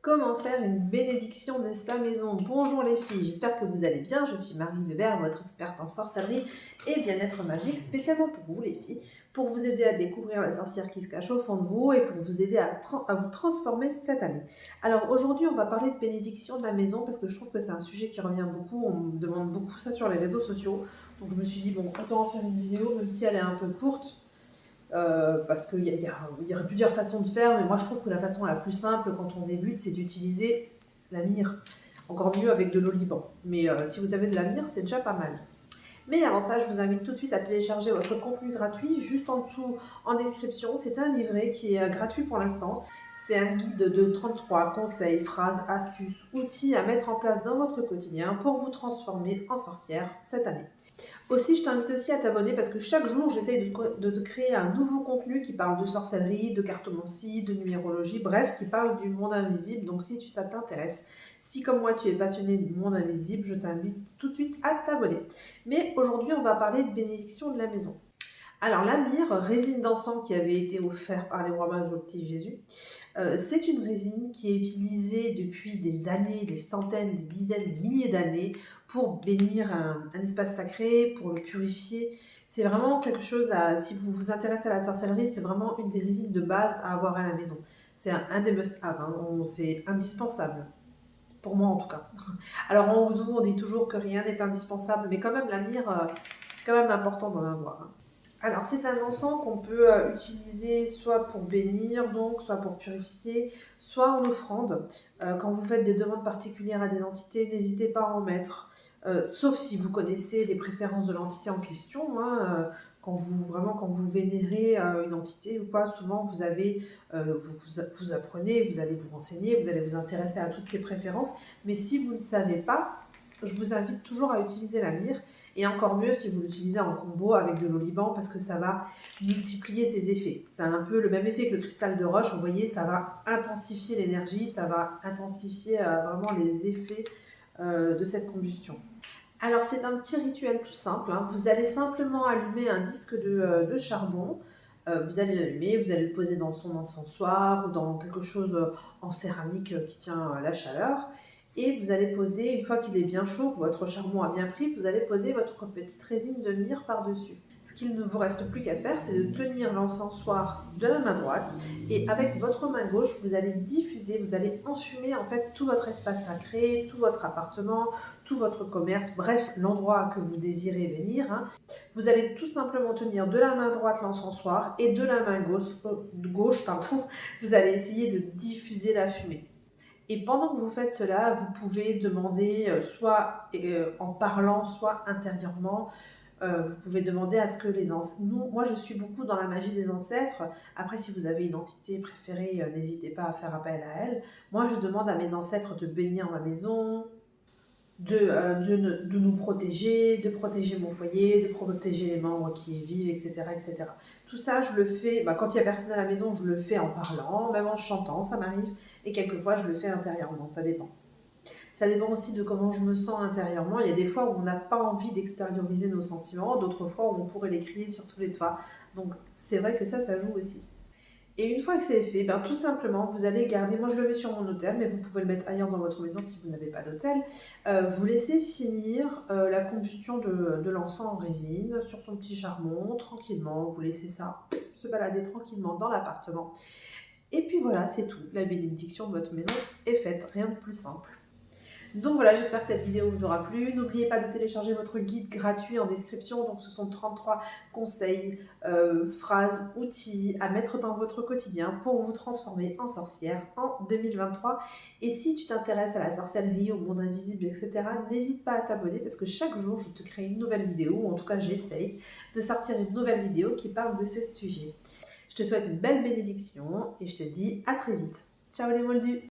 Comment faire une bénédiction de sa maison? Bonjour les filles, j'espère que vous allez bien. Je suis Marie Weber, votre experte en sorcellerie et bien-être magique, spécialement pour vous les filles, pour vous aider à découvrir la sorcière qui se cache au fond de vous et pour vous aider à vous transformer cette année. Alors aujourd'hui, on va parler de bénédiction de la maison parce que je trouve que c'est un sujet qui revient beaucoup. On me demande beaucoup ça sur les réseaux sociaux. Donc je me suis dit, bon, autant en faire une vidéo, même si elle est un peu courte. Parce qu'il y aurait plusieurs façons de faire, mais moi je trouve que la façon la plus simple quand on débute, c'est d'utiliser la myrrhe. Encore mieux avec de l'oliban. Mais si vous avez de la myrrhe, c'est déjà pas mal. Mais avant ça, je vous invite tout de suite à télécharger votre contenu gratuit. Juste en dessous, en description, c'est un livret qui est gratuit pour l'instant. C'est un guide de 33 conseils, phrases, astuces, outils à mettre en place dans votre quotidien pour vous transformer en sorcière cette année. Aussi, je t'invite aussi à t'abonner parce que chaque jour, j'essaye de te créer un nouveau contenu qui parle de sorcellerie, de cartomancie, de numérologie, bref, qui parle du monde invisible. Donc, si ça t'intéresse, si comme moi, tu es passionné du monde invisible, je t'invite tout de suite à t'abonner. Mais aujourd'hui, on va parler de bénédiction de la maison. Alors, la myrrhe, résine d'encens qui avait été offerte par les rois mages au petit Jésus, c'est une résine qui est utilisée depuis des années, des centaines, des dizaines, des milliers d'années pour bénir un espace sacré, pour le purifier. C'est vraiment quelque chose si vous vous intéressez à la sorcellerie, c'est vraiment une des résines de base à avoir à la maison. C'est un des must-have, hein, c'est indispensable. Pour moi en tout cas. Alors en Oudou, on dit toujours que rien n'est indispensable, mais quand même la myrrhe, c'est quand même important d'en avoir, hein. Alors, c'est un encens qu'on peut utiliser soit pour bénir, donc, soit pour purifier, soit en offrande. Quand vous faites des demandes particulières à des entités, n'hésitez pas à en mettre, sauf si vous connaissez les préférences de l'entité en question, hein, quand vous vénérez une entité ou quoi, souvent vous apprenez, vous allez vous renseigner, vous allez vous intéresser à toutes ses préférences. Mais si vous ne savez pas, je vous invite toujours à utiliser la myrrhe. Et encore mieux si vous l'utilisez en combo avec de l'oliban parce que ça va multiplier ses effets. C'est un peu le même effet que le cristal de roche. Vous voyez, ça va intensifier l'énergie, ça va intensifier vraiment les effets de cette combustion. Alors c'est un petit rituel tout simple, hein. Vous allez simplement allumer un disque de charbon. Vous allez l'allumer, vous allez le poser dans son encensoir ou dans quelque chose en céramique qui tient la chaleur. Et vous allez poser, une fois qu'il est bien chaud, que votre charbon a bien pris, vous allez poser votre petite résine de myrrhe par-dessus. Ce qu'il ne vous reste plus qu'à faire, c'est de tenir l'encensoir de la main droite et avec votre main gauche, vous allez diffuser, vous allez enfumer en fait tout votre espace sacré, tout votre appartement, tout votre commerce, bref, l'endroit que vous désirez venir, hein. Vous allez tout simplement tenir de la main droite l'encensoir et de la main gauche, vous allez essayer de diffuser la fumée. Et pendant que vous faites cela, vous pouvez demander, soit en parlant, soit intérieurement, vous pouvez demander à ce que les ancêtres... Moi, je suis beaucoup dans la magie des ancêtres. Après, si vous avez une entité préférée, n'hésitez pas à faire appel à elle. Moi, je demande à mes ancêtres de bénir ma maison, de nous protéger, de protéger mon foyer, de protéger les membres qui y vivent, etc. etc. Tout ça, je le fais, quand il n'y a personne à la maison, je le fais en parlant, même en chantant, ça m'arrive, et quelquefois, je le fais intérieurement, ça dépend. Ça dépend aussi de comment je me sens intérieurement. Il y a des fois où on n'a pas envie d'extérioriser nos sentiments, d'autres fois où on pourrait les crier sur tous les toits. Donc c'est vrai que ça joue aussi. Et une fois que c'est fait, tout simplement, vous allez garder, moi je le mets sur mon autel, mais vous pouvez le mettre ailleurs dans votre maison si vous n'avez pas d'autel. Vous laissez finir la combustion de l'encens en résine sur son petit charbon, tranquillement. Vous laissez ça se balader tranquillement dans l'appartement. Et puis voilà, c'est tout. La bénédiction de votre maison est faite, rien de plus simple. Donc voilà, j'espère que cette vidéo vous aura plu. N'oubliez pas de télécharger votre guide gratuit en description. Donc ce sont 33 conseils, phrases, outils à mettre dans votre quotidien pour vous transformer en sorcière en 2023. Et si tu t'intéresses à la sorcellerie, au monde invisible, etc., n'hésite pas à t'abonner parce que chaque jour, je te crée une nouvelle vidéo, ou en tout cas j'essaye de sortir une nouvelle vidéo qui parle de ce sujet. Je te souhaite une belle bénédiction et je te dis à très vite. Ciao les moldus!